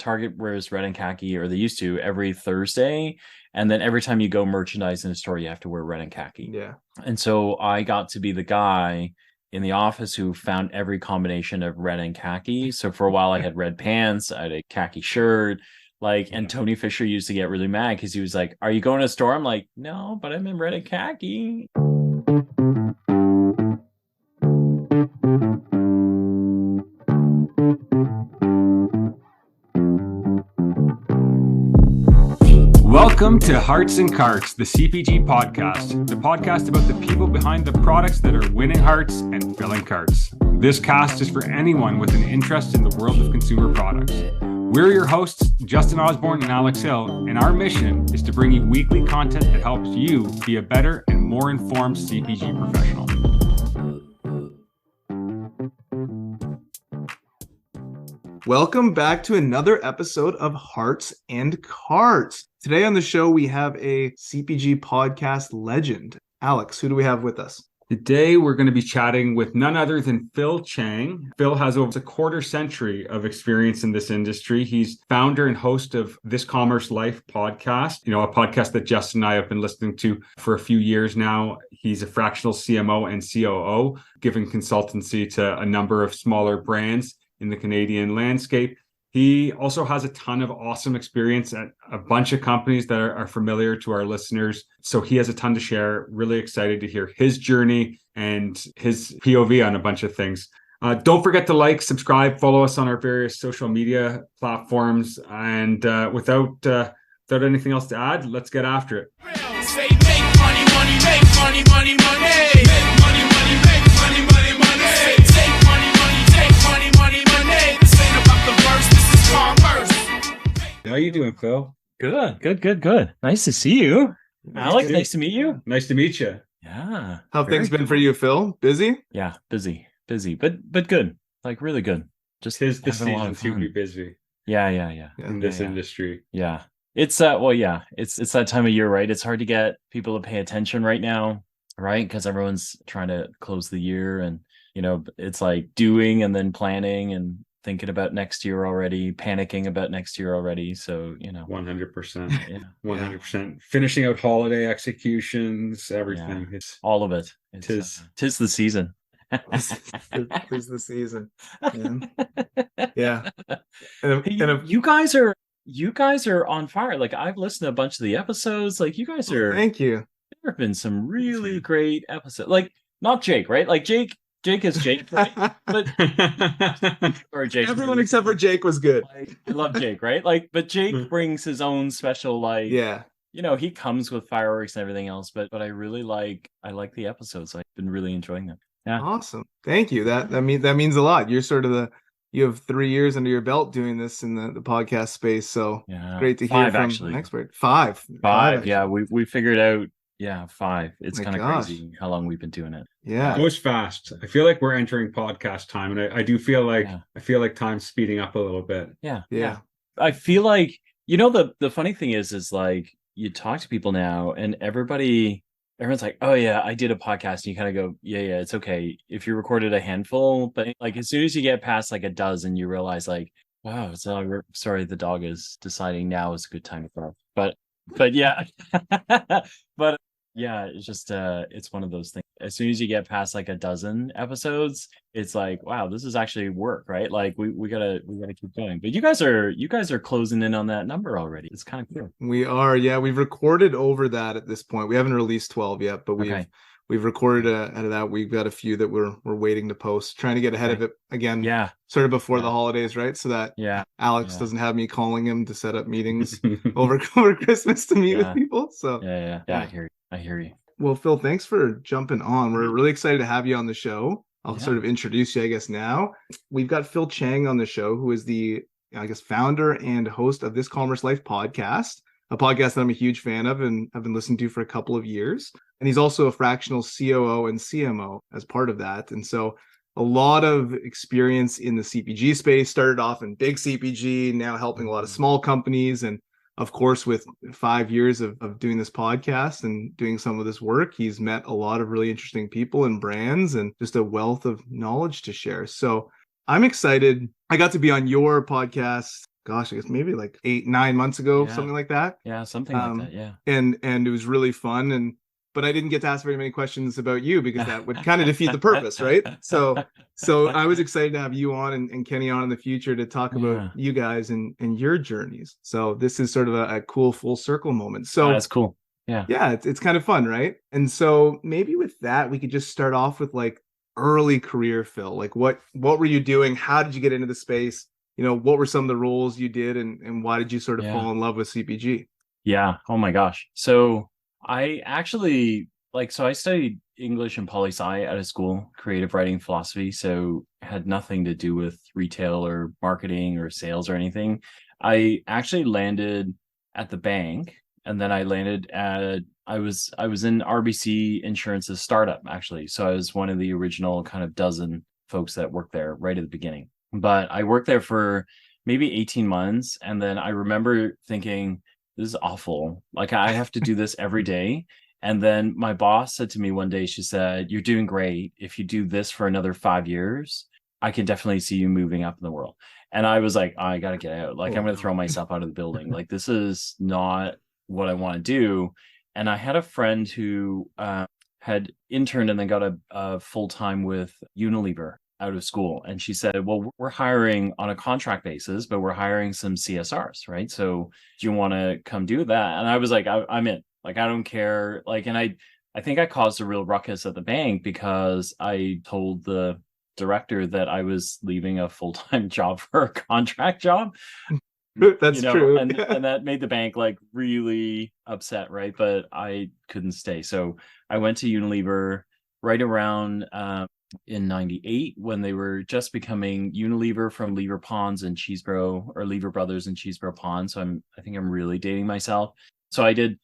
Target wears red and khaki, or they used to, every Thursday. And then every time you go merchandise in a store, you have to wear red and khaki. Yeah. And so I got to be the guy in the office who found every combination of red and khaki. So for a while I had red pants, I had a khaki shirt, and Tony Fisher used to get really mad because he was like, "Are you going to a store?" I'm like, "No, but I'm in red and khaki." Welcome to Hearts and Carts, the CPG podcast, the podcast about the people behind the products that are winning hearts and filling carts. This cast is for anyone with an interest in the world of consumer products. We're your hosts, Justin Osborne and Alex Hill, and our mission is to bring you weekly content that helps you be a better and more informed CPG professional. Welcome back to another episode of Hearts and Carts. Today on the show, we have a CPG podcast legend. Alex, who do we have with us? Today, we're going to be chatting with none other than Phil Chang. Phil has over a quarter century of experience in this industry. He's founder and host of This Commerce Life podcast, a podcast that Justin and I have been listening to for a few years now. He's a fractional CMO and COO, giving consultancy to a number of smaller brands in the Canadian landscape. He also has a ton of awesome experience at a bunch of companies that are familiar to our listeners. So he has a ton to share. Really excited to hear his journey and his POV on a bunch of things. Don't forget to like, subscribe, follow us on our various social media platforms. And without anything else to add, let's get after it. Say make money, money, make money, money, money. Make money, money, make money, money, money. Say take money, money, take money, money, money. This ain't about the verse, this is commerce. How you doing, Phil? Good. Nice to see you. Alex, nice to meet you. Nice to meet you. Yeah. How have things been for you, Phil? Busy? Yeah, busy, but good. Really good. Just Tis the having a lot season of to fun. be busy Yeah. in this industry. Yeah. It's it's that time of year, right? It's hard to get people to pay attention right now, right? Because everyone's trying to close the year, and it's like doing and then planning and thinking about next year already, panicking about next year already. So 100%. Yeah. 100%. Finishing out holiday executions, everything. Yeah. It's All of it. Tis the season. Tis the season. Yeah. And You guys are on fire. I've listened to a bunch of the episodes. You guys are. Thank you. There have been some really great episodes. Not Jake, right? Jake is Jake, right? But or Jake. Everyone except for Jake was good. I love Jake, right? But Jake brings his own special yeah. He comes with fireworks and everything else, but I really like the episodes. I've been really enjoying them. Yeah. Awesome. Thank you. That means a lot. You're sort of you have 3 years under your belt doing this in the podcast space. So yeah. Great to hear 5, from actually. an expert. 5. 5. Yeah. We figured out. Yeah, 5. It's kind of gosh. crazy how long we've been doing it. Yeah. It goes fast. I feel like we're entering podcast time, and I do feel like time's speeding up a little bit. Yeah. I feel like the funny thing is you talk to people now, and everyone's like, "Oh yeah, I did a podcast," and you kind of go, "Yeah, it's okay if you recorded a handful," but as soon as you get past a dozen, you realize wow, sorry, the dog is deciding now is a good time to go. But yeah, but yeah, it's just it's one of those things. As soon as you get past a dozen episodes, it's wow, this is actually work, right? We gotta keep going. But you guys are closing in on that number already. It's kind of cool. We are. Yeah, we've recorded over that at this point. We haven't released 12 yet, but we've recorded out of that. We've got a few that we're waiting to post, trying to get ahead of it again. Yeah, sort of before the holidays, right? So that Alex doesn't have me calling him to set up meetings over Christmas to meet with people. So yeah. I hear you. Well, Phil, thanks for jumping on. We're really excited to have you on the show. I'll sort of introduce you, I guess, now. We've got Phil Chang on the show, who is the, founder and host of This Commerce Life podcast, a podcast that I'm a huge fan of and I've been listening to for a couple of years. And he's also a fractional COO and CMO as part of that. And so a lot of experience in the CPG space, started off in big CPG, now helping a lot of small companies. And of course, with 5 years of doing this podcast and doing some of this work, he's met a lot of really interesting people and brands and just a wealth of knowledge to share. So I'm excited. I got to be on your podcast gosh, I guess maybe like 8-9 months ago, Yeah. something like that. Yeah, something like that. Yeah. And it was really fun. But I didn't get to ask very many questions about you because that would kind of defeat the purpose, right? So I was excited to have you on and Kenny on in the future to talk about Yeah. you guys and your journeys. So this is sort of a cool full circle moment. So That's cool. Yeah. yeah, it's kind of fun, right? And so maybe with that, we could just start off with like early career, Phil. Like what were you doing? How did you get into the space? What were some of the roles you did and why did you sort of Yeah. fall in love with CPG? Yeah. Oh my gosh. So I actually I studied English and poli-sci at a school, creative writing philosophy. So had nothing to do with retail or marketing or sales or anything. I actually landed at the bank, and then I landed at I was in RBC Insurance's startup actually. So I was one of the original kind of dozen folks that worked there right at the beginning. But I worked there for maybe 18 months, and then I remember thinking, this is awful. Like I have to do this every day. And then my boss said to me one day, she said, "You're doing great. If you do this for another 5 years, I can definitely see you moving up in the world." And I was like, I got to get out. Like, Oh, I'm going no. to throw myself out of the building. Like, this is not what I want to do. And I had a friend who had interned and then got a full-time with Unilever out of school. And she said, "Well, we're hiring on a contract basis, but we're hiring some CSRs, right? So do you want to come do that?" And I was like, I'm in. Like, I don't care. Like, and I think I caused a real ruckus at the bank because I told the director that I was leaving a full-time job for a contract job. That's true. And that made the bank like really upset, right? But I couldn't stay. So I went to Unilever right around in 98 when they were just becoming Unilever from Lever Ponds and Cheesebro, or Lever Brothers and Cheesebro Ponds. So I think I'm really dating myself. So I did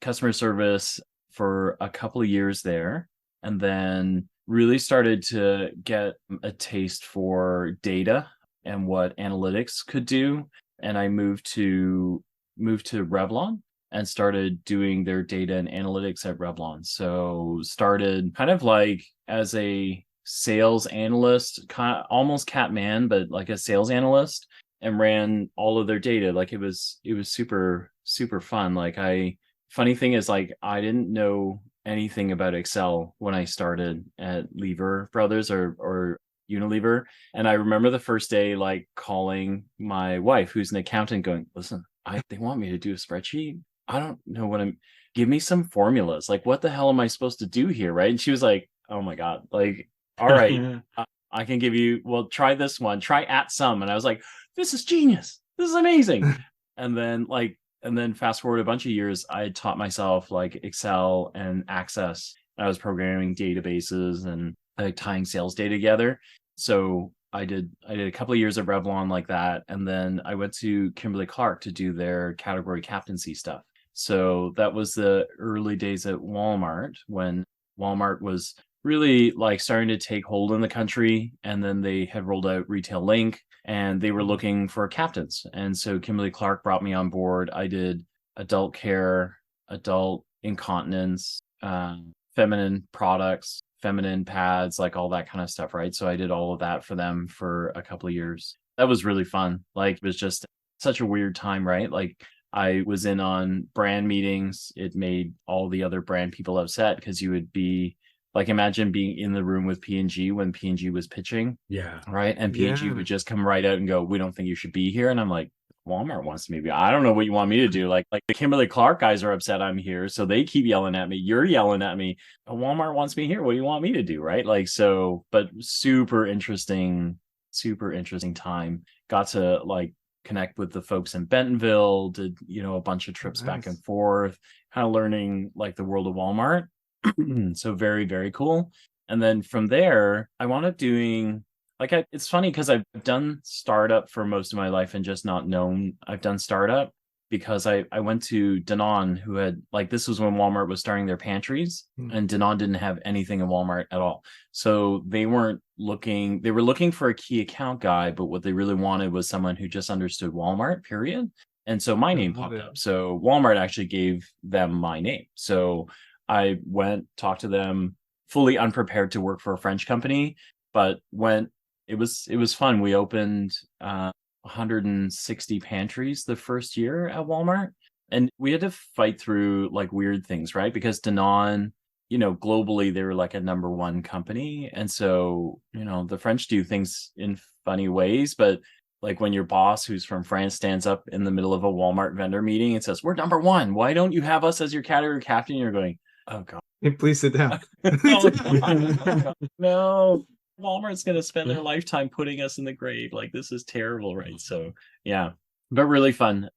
customer service for a couple of years there, and then really started to get a taste for data and what analytics could do. And I moved to Revlon and started doing their data and analytics at Revlon. So started kind of like as a sales analyst, kind of almost Catman, but like a sales analyst, and ran all of their data. Like it was super, super fun. Funny thing is, like, I didn't know anything about Excel when I started at Lever Brothers or Unilever. And I remember the first day, like, calling my wife, who's an accountant, going, "Listen, they want me to do a spreadsheet. I don't know give me some formulas. Like, what the hell am I supposed to do here?" Right. And she was like, "Oh my God, like, all right, I can give you, well, try this one, try at sum." And I was like, "This is genius. This is amazing." And then fast forward a bunch of years, I had taught myself like Excel and Access. I was programming databases and tying sales data together. So I did a couple of years of Revlon like that. And then I went to Kimberly-Clark to do their category captaincy stuff. So that was the early days at Walmart, when Walmart was really like starting to take hold in the country. And then they had rolled out Retail Link, and they were looking for captains. And so Kimberly-Clark brought me on board. I did adult care, adult incontinence, feminine products, feminine pads, like all that kind of stuff, right? So I did all of that for them for a couple of years. That was really fun. Like, it was just such a weird time, right? Like, I was in on brand meetings. It made all the other brand people upset because you would be like, imagine being in the room with P&G when P&G was pitching. Yeah. Right. And P&G Yeah. would just come right out and go, "We don't think you should be here." And I'm like, Walmart wants me to be. I don't know what you want me to do. Like the Kimberly-Clark guys are upset I'm here, so they keep yelling at me. You're yelling at me. Walmart wants me here. What do you want me to do? Right. Like, so, but super interesting time. Got to like connect with the folks in Bentonville, did, a bunch of trips back and forth, kind of learning like the world of Walmart. So very, very cool. And then from there, I wound up doing it's funny because I've done startup for most of my life and just not known I've done startup, because I went to Danone, who had, like, this was when Walmart was starting their pantries, and Danone didn't have anything in Walmart at all. So they were looking for a key account guy, but what they really wanted was someone who just understood Walmart, period. And so my name popped up. So Walmart actually gave them my name. So I went, talked to them, fully unprepared to work for a French company, but it was fun. We opened 160 pantries the first year at Walmart. And we had to fight through like weird things, right? Because Danone, globally, they were like a number one company. And so, the French do things in funny ways, but like when your boss who's from France stands up in the middle of a Walmart vendor meeting and says, "We're number one. Why don't you have us as your category captain?" You're going, "Oh God." Hey, please sit down. No, Walmart's going to spend their lifetime putting us in the grave. Like, this is terrible, right? So, yeah, but really fun.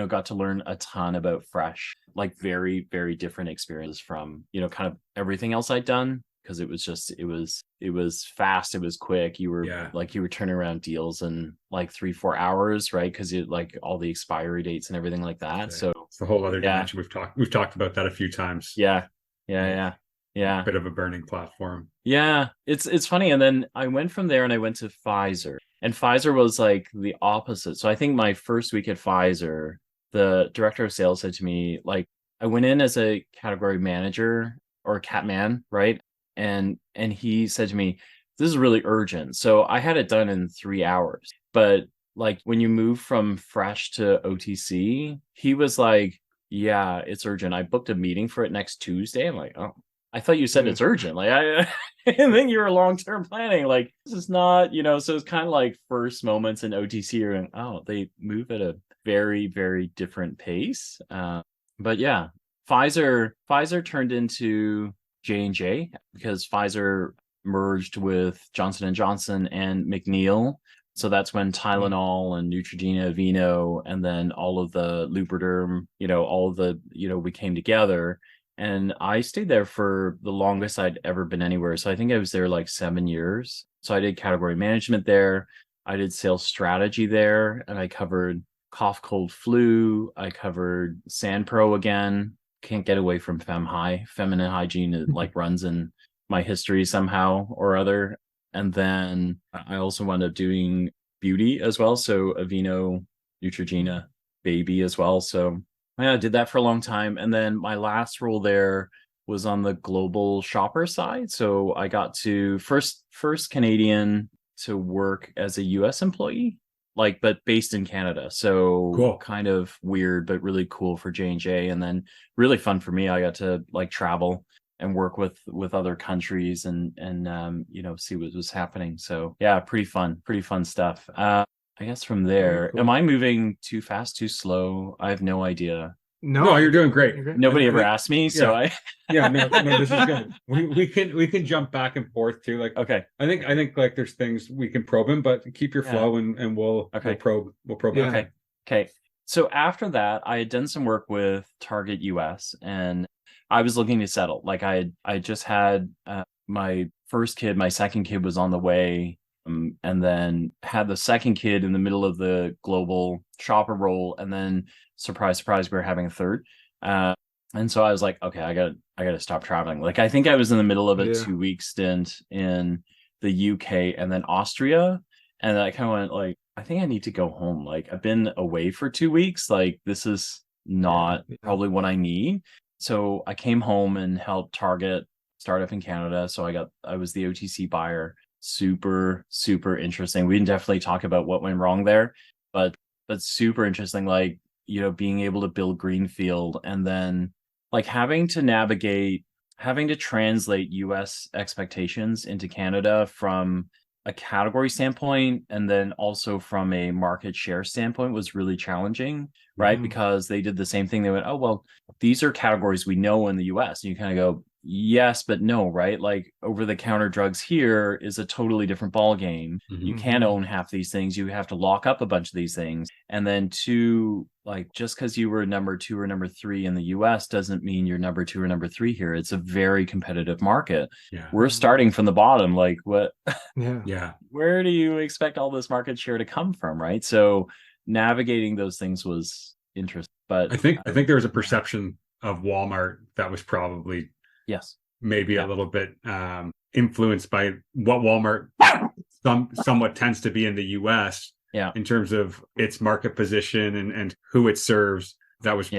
Got to learn a ton about fresh, like very, very different experiences from, kind of everything else I'd done. Because it was fast, it was quick. You were turning around deals in like 3-4 hours, right? Because you like all the expiry dates and everything like that. Okay. So it's a whole other dimension. We've talked about that a few times. Yeah. Bit of a burning platform. Yeah, it's funny. And then I went from there and I went to Pfizer. And Pfizer was like the opposite. So I think my first week at Pfizer, the director of sales said to me, like, I went in as a category manager or cat man, right? And he said to me, "This is really urgent." So I had it done in 3 hours. But like when you move from fresh to OTC, he was like, "Yeah, it's urgent. I booked a meeting for it next Tuesday." I'm like, "Oh, I thought you said it's urgent." Like I think you were long-term planning. Like this is not, so it's kind of like first moments in OTC you're going, oh, they move at a very, very different pace. But yeah, Pfizer turned into J&J because Pfizer merged with Johnson Johnson and McNeil. So that's when Tylenol and Neutrogena, Aveeno, and then all of the Lubriderm, all of the, we came together. And I stayed there for the longest I'd ever been anywhere. So I think I was there like 7 years. So I did category management there. I did sales strategy there, and I covered cough, cold, flu. I covered Sanpro again. Can't get away from feminine hygiene. It like runs in my history somehow or other. And then I also wound up doing beauty as well. So Aveeno, Neutrogena, baby as well. So yeah, I did that for a long time. And then my last role there was on the global shopper side. So I got to first Canadian to work as a US employee, but based in Canada. So cool. Kind of weird, but really cool for J&J. And then really fun for me. I got to like travel and work with other countries and see what was happening. So yeah, pretty fun stuff. I guess from there, Am I moving too fast, too slow? I have no idea. No, you're doing great. Nobody ever asked me, so no, this is good. We can jump back and forth too. Like, okay, I think like there's things we can probe in, but keep your flow and we'll probe. Yeah. Okay. So after that, I had done some work with Target US, and I was looking to settle. Like I just had my first kid, my second kid was on the way. And then had the second kid in the middle of the global shopper role, and then surprise, we were having a third. And so I was like, okay, I got to stop traveling. Like I think I was in the middle of a 2-week stint in the UK and then Austria, and I kind of went like, I think I need to go home. Like I've been away for 2 weeks. Like this is not probably what I need. So I came home and helped Target start up in Canada. So I was the OTC buyer. Super interesting. We can definitely talk about what went wrong there, but super interesting, like being able to build greenfield and then like having to translate US expectations into Canada from a category standpoint, and then also from a market share standpoint was really challenging, right? Because they did the same thing. They went, oh well, these are categories we know in the US, and you kind of go, yes, but no, right? Like over-the-counter drugs here is a totally different ball game. You can't own half these things. You have to lock up a bunch of these things. And then like just because you were number 2 or number 3 in the US doesn't mean you're number 2 or number 3 here. It's a very competitive market. Yeah. We're starting from the bottom. Like what? Yeah. Where do you expect all this market share to come from, right? So navigating those things was interesting. But I think there was a perception of Walmart that was probably maybe a little bit influenced by what Walmart somewhat tends to be in the US in terms of its market position and who it serves. That was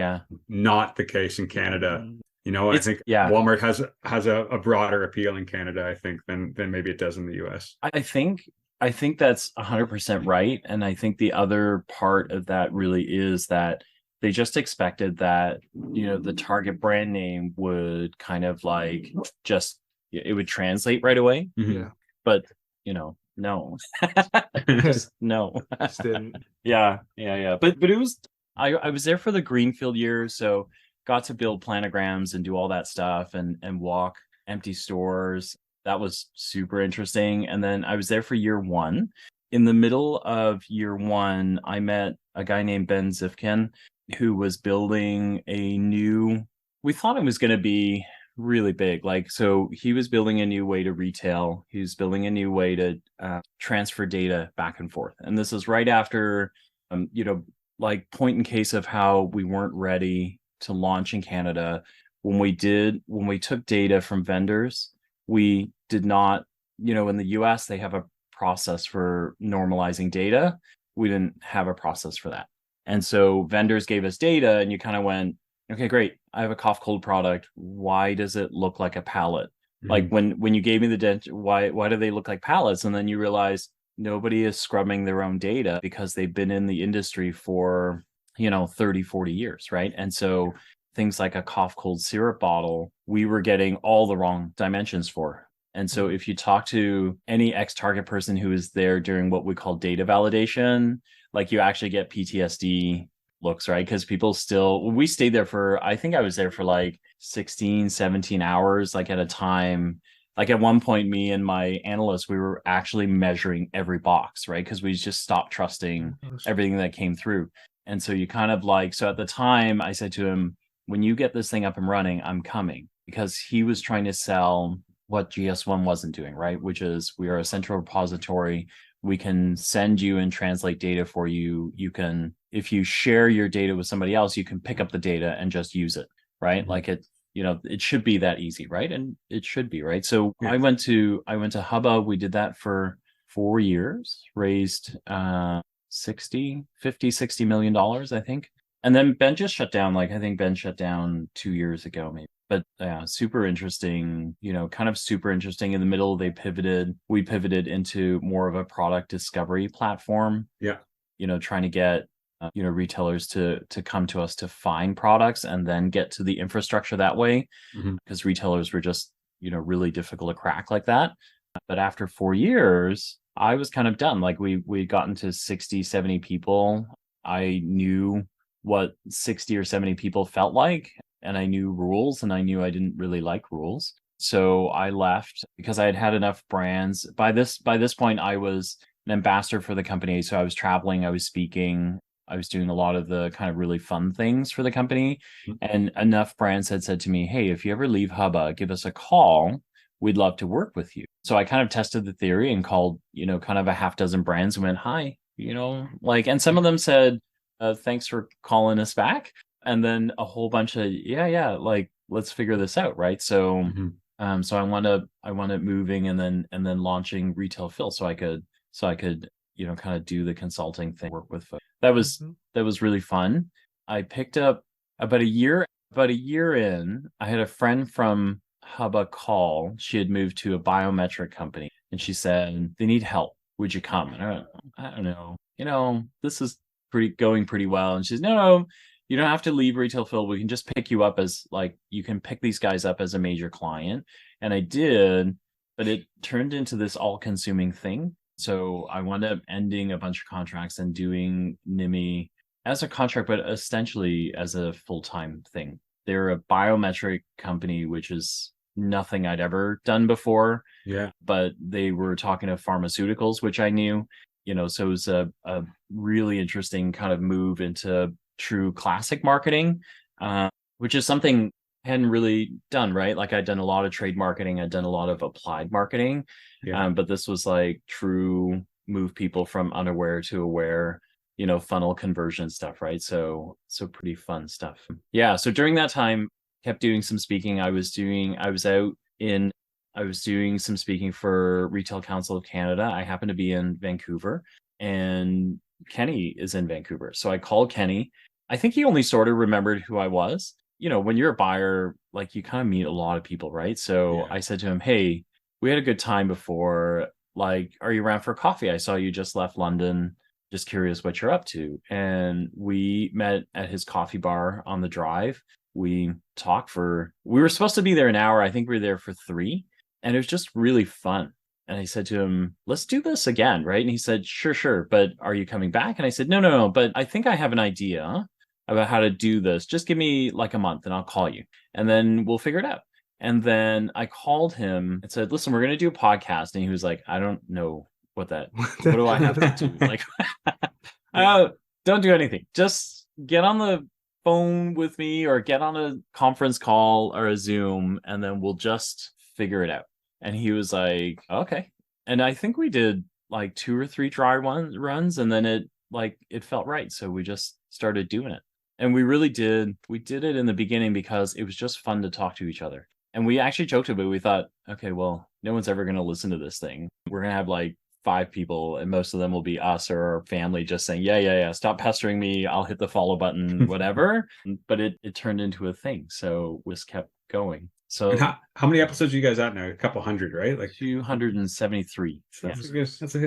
not the case in Canada. I think Walmart has a broader appeal in Canada, I think, than maybe it does in the US. I think I think that's 100% right. And I think the other part of that really is that they just expected that, the Target brand name would kind of like just, it would translate right away. Yeah. But, no, just no. Just didn't. Yeah. But it was, I was there for the greenfield years, so got to build planograms and do all that stuff and walk empty stores. That was super interesting. And then I was there for year one. In the middle of year one, I met a guy named Ben Zifkin, who was building we thought it was going to be really big. Like, so he was building a new way to retail. He was building a new way to transfer data back and forth. And this is right after, like point in case of how we weren't ready to launch in Canada. When we took data from vendors, we did not, in the US, they have a process for normalizing data. We didn't have a process for that. And so vendors gave us data and you kind of went, okay, great. I have a cough cold product. Why does it look like a pallet? Like when you gave me the data, why do they look like pallets? And then you realize nobody is scrubbing their own data because they've been in the industry for, 30, 40 years, right? And so things like a cough cold syrup bottle, we were getting all the wrong dimensions for. And so if you talk to any ex-Target person who is there during what we call data validation, like you actually get PTSD looks, right? Because we stayed there I think I was there for like 16, 17 hours, like at a time. Like at one point, me and my analyst, we were actually measuring every box, right? Because we just stopped trusting everything that came through. And so you kind of like, so at the time I said to him, when you get this thing up and running, I'm coming, because he was trying to sell what GS1 wasn't doing, right? Which is, we are a central repository. We can send you and translate data for you. You can, if you share your data with somebody else, you can pick up the data and just use it, right? Like it should be that easy, right? And it should be, right? So I went to Hubba. We did that for 4 years, raised $60 million, I think. And then Ben just shut down. Like, I think Ben shut down 2 years ago, maybe. But yeah, super interesting, kind of super interesting. In the middle, we pivoted into more of a product discovery platform. Yeah. Trying to get, retailers to come to us to find products and then get to the infrastructure that way, because retailers were just, really difficult to crack like that. But after 4 years, I was kind of done. Like we'd gotten to 60, 70 people. I knew what 60 or 70 people felt like. And I knew rules, and I knew I didn't really like rules. So I left because I had had enough brands. By this point, I was an ambassador for the company. So I was traveling, I was speaking, I was doing a lot of the kind of really fun things for the company. And enough brands had said to me, hey, if you ever leave Hubba, give us a call. We'd love to work with you. So I kind of tested the theory and called, kind of a half dozen brands and went, hi, and some of them said, thanks for calling us back. And then a whole bunch of, like, let's figure this out, right? So, so I wound up moving and then launching Retail Fill, so I could, kind of do the consulting thing, work with folks. That was really fun. I picked up about a year in. I had a friend from Hubba call. She had moved to a biometric company, and she said, they need help. Would you come? And I don't know. This is going pretty well. And she's, no. You don't have to leave Retail Fill. We can just pick you up as, like, you can pick these guys up as a major client. And I did, but it turned into this all-consuming thing. So I wound up ending a bunch of contracts and doing NIMI as a contract, but essentially as a full-time thing. They're a biometric company, which is nothing I'd ever done before. Yeah. But they were talking to pharmaceuticals, which I knew, so it was a really interesting kind of move into true classic marketing, which is something I hadn't really done, right? Like, I'd done a lot of trade marketing, I'd done a lot of applied marketing, but this was like true move people from unaware to aware, funnel conversion stuff, right? So pretty fun stuff. Yeah. So during that time, kept doing some speaking. I was doing some speaking for Retail Council of Canada. I happened to be in Vancouver, and Kenny is in Vancouver. So I called Kenny. I think he only sort of remembered who I was. When you're a buyer, like, you kind of meet a lot of people, right? So I said to him, hey, we had a good time before. like, are you around for coffee? I saw you just left London. Just curious what you're up to. And we met at his coffee bar on the drive. We we were supposed to be there an hour. I think we were there for 3. And it was just really fun. And I said to him, let's do this again, right? And he said, sure. But are you coming back? And I said, no. But I think I have an idea about how to do this. Just give me like a month and I'll call you. And then we'll figure it out. And then I called him and said, listen, we're going to do a podcast. And he was like, I don't know what do I have to do? Like, don't do anything. Just get on the phone with me or get on a conference call or a Zoom, and then we'll just figure it out. And he was like, okay. And I think we did like 2 or 3 dry runs, and then it felt right. So we just started doing it. And we did it in the beginning because it was just fun to talk to each other. And we actually joked about it. We thought, okay, well, no one's ever going to listen to this thing. We're going to have like 5 people, and most of them will be us or our family just saying, yeah, stop pestering me. I'll hit the follow button, whatever. But it turned into a thing. So we just kept going. So and how many episodes are you guys at now? A couple hundred, right? Like 273. So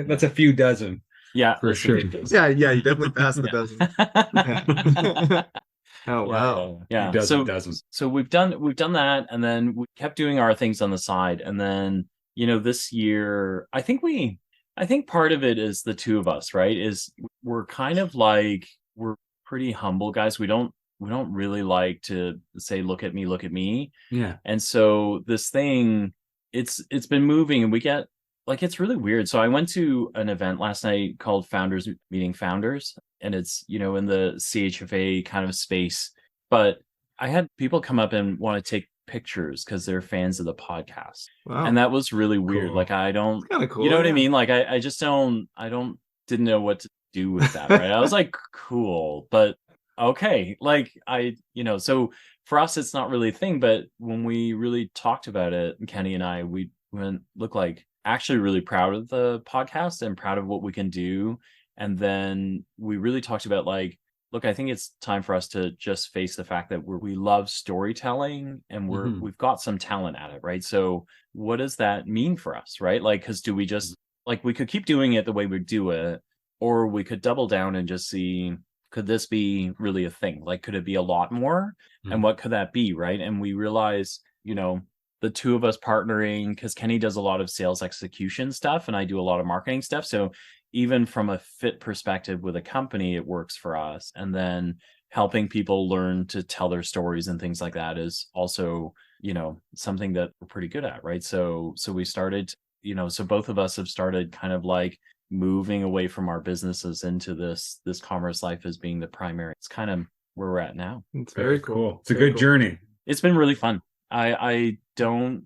that's a few dozen. Yeah, for sure. Yeah, you definitely passed the dozen. Yeah. Oh wow. Yeah. Dozens. So we've done that, and then we kept doing our things on the side. And then, this year, I think part of it is the two of us, right? Is we're kind of like, we're pretty humble guys. We don't really like to say, look at me. Yeah. And so this thing, it's been moving, and we get like, it's really weird. So I went to an event last night called Founders Meeting Founders, and it's, in the CHFA kind of space. But I had people come up and want to take pictures because they're fans of the podcast. Wow. And that was really weird. Cool. Like, I don't, kind of cool. You know what I mean? Like, I just didn't know what to do with that. Right. I was like, cool, but okay. Like so for us, it's not really a thing, but when we really talked about it, Kenny and I, we look like actually really proud of the podcast and proud of what we can do. And then we really talked about like, look, I think it's time for us to just face the fact that we love storytelling, and we've got some talent at it, right? So what does that mean for us, right? Like, because do we just like, we could keep doing it the way we do it, or we could double down and just see, could this be really a thing? Like, could it be a lot more? And what could that be, right? And we realize, the two of us partnering, because Kenny does a lot of sales execution stuff and I do a lot of marketing stuff. So even from a fit perspective with a company, it works for us. And then helping people learn to tell their stories and things like that is also, something that we're pretty good at, right? So we started, so both of us have started kind of like moving away from our businesses into this commerce life as being the primary. It's kind of where we're at now. It's very cool. It's a good journey. It's been really fun. I don't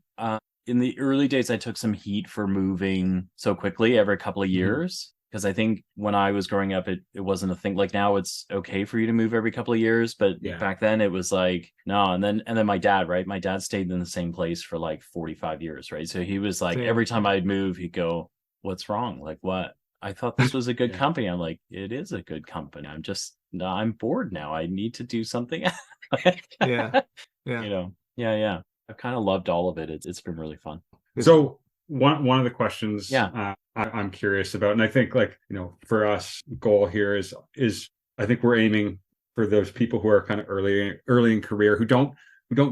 in the early days I took some heat for moving so quickly every couple of years, because I think when I was growing up it wasn't a thing. Like now it's okay for you to move every couple of years, but back then it was like no. And then my dad, right? My dad stayed in the same place for like 45 years, right? So he was like, every time I'd move, he'd go, "What's wrong? Like what? I thought this was a good company." I'm like, "It is a good company. I'm bored now. I need to do something." Yeah. Yeah. I've kind of loved all of it. It's been really fun. So one of the questions I'm curious about, and I think like, for us, goal here is I think we're aiming for those people who are kind of early in career who don't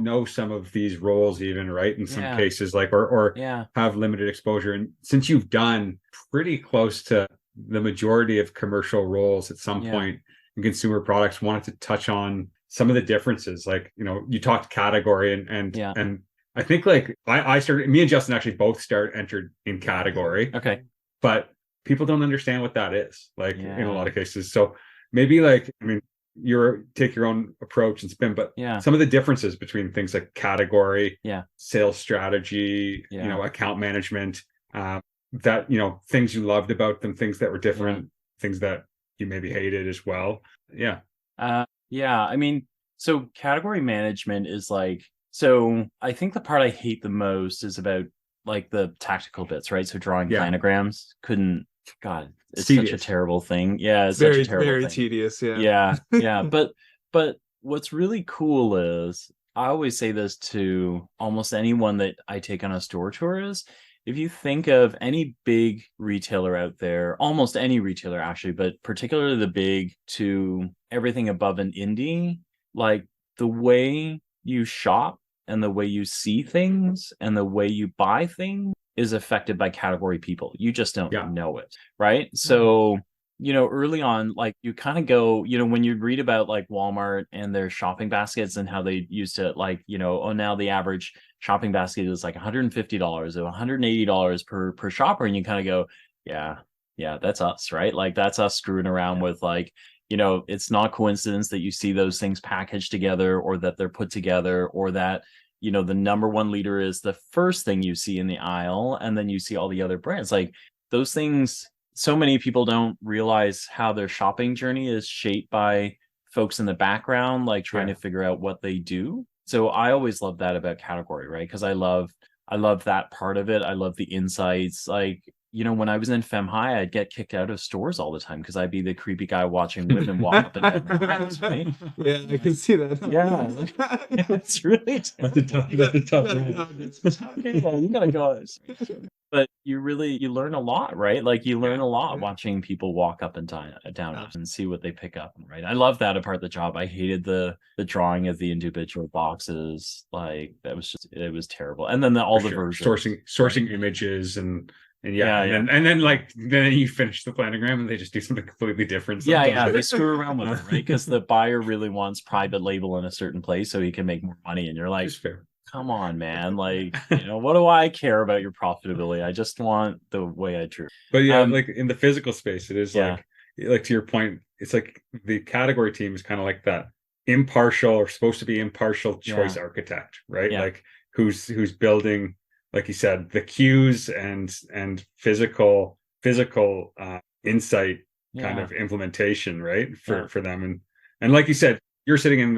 know some of these roles even, right? In some cases, like, or have limited exposure. And since you've done pretty close to the majority of commercial roles at some point in consumer products, wanted to touch on some of the differences. Like, you talked category and I think like I started, me and Justin actually both entered in category. Okay. But people don't understand what that is, like in a lot of cases. So maybe like, take your own approach and spin, but some of the differences between things like category, sales strategy, account management, that, things you loved about them, things that were different, things that you maybe hated as well. So category management is like, so I think the part I hate the most is about like the tactical bits, right? So drawing planograms it's tedious. Such a terrible thing. Yeah. It's very, such a terrible very thing. Tedious. Yeah. But what's really cool is, I always say this to almost anyone that I take on a store tour, if you think of any big retailer out there, almost any retailer actually, but particularly the big to everything above an indie, like the way you shop and the way you see things and the way you buy things is affected by category people. You just don't know it, right? So, early on, like you kind of go, when you read about like Walmart and their shopping baskets and how they used to like, oh, now the average shopping basket is like $150 or $180 per shopper. And you kind of go, yeah, that's us, right? Like that's us screwing around with like, it's not coincidence that you see those things packaged together or that they're put together or that, the number one leader is the first thing you see in the aisle. And then you see all the other brands like those things. So many people don't realize how their shopping journey is shaped by folks in the background, like trying to figure out what they do. So I always love that about category, right? Because I love that part of it. I love the insights. Like, when I was in Fem High, I'd get kicked out of stores all the time because I'd be the creepy guy watching women walk up and down the aisles, right? Yeah, I can see that. Yeah, it's really tough. That's a tough Yeah, you gotta go. But you learn a lot, right? Like you learn a lot watching people walk up and down and see what they pick up, right? I love that part of the job. I hated the drawing of the individual boxes. Like that was it was terrible. And then all the versions. Sourcing images and then you finish the planogram and they just do something completely different. Yeah, they screw around with it, right? Because the buyer really wants private label in a certain place so he can make more money. And you're like, come on, man. Like, what do I care about your profitability? I just want the way I drew. But like in the physical space, it is like to your point, it's like the category team is kind of like that impartial or supposed to be impartial choice architect, right? Like who's building, like you said, the cues and physical insight kind of implementation, right? For them. And like you said, you're sitting in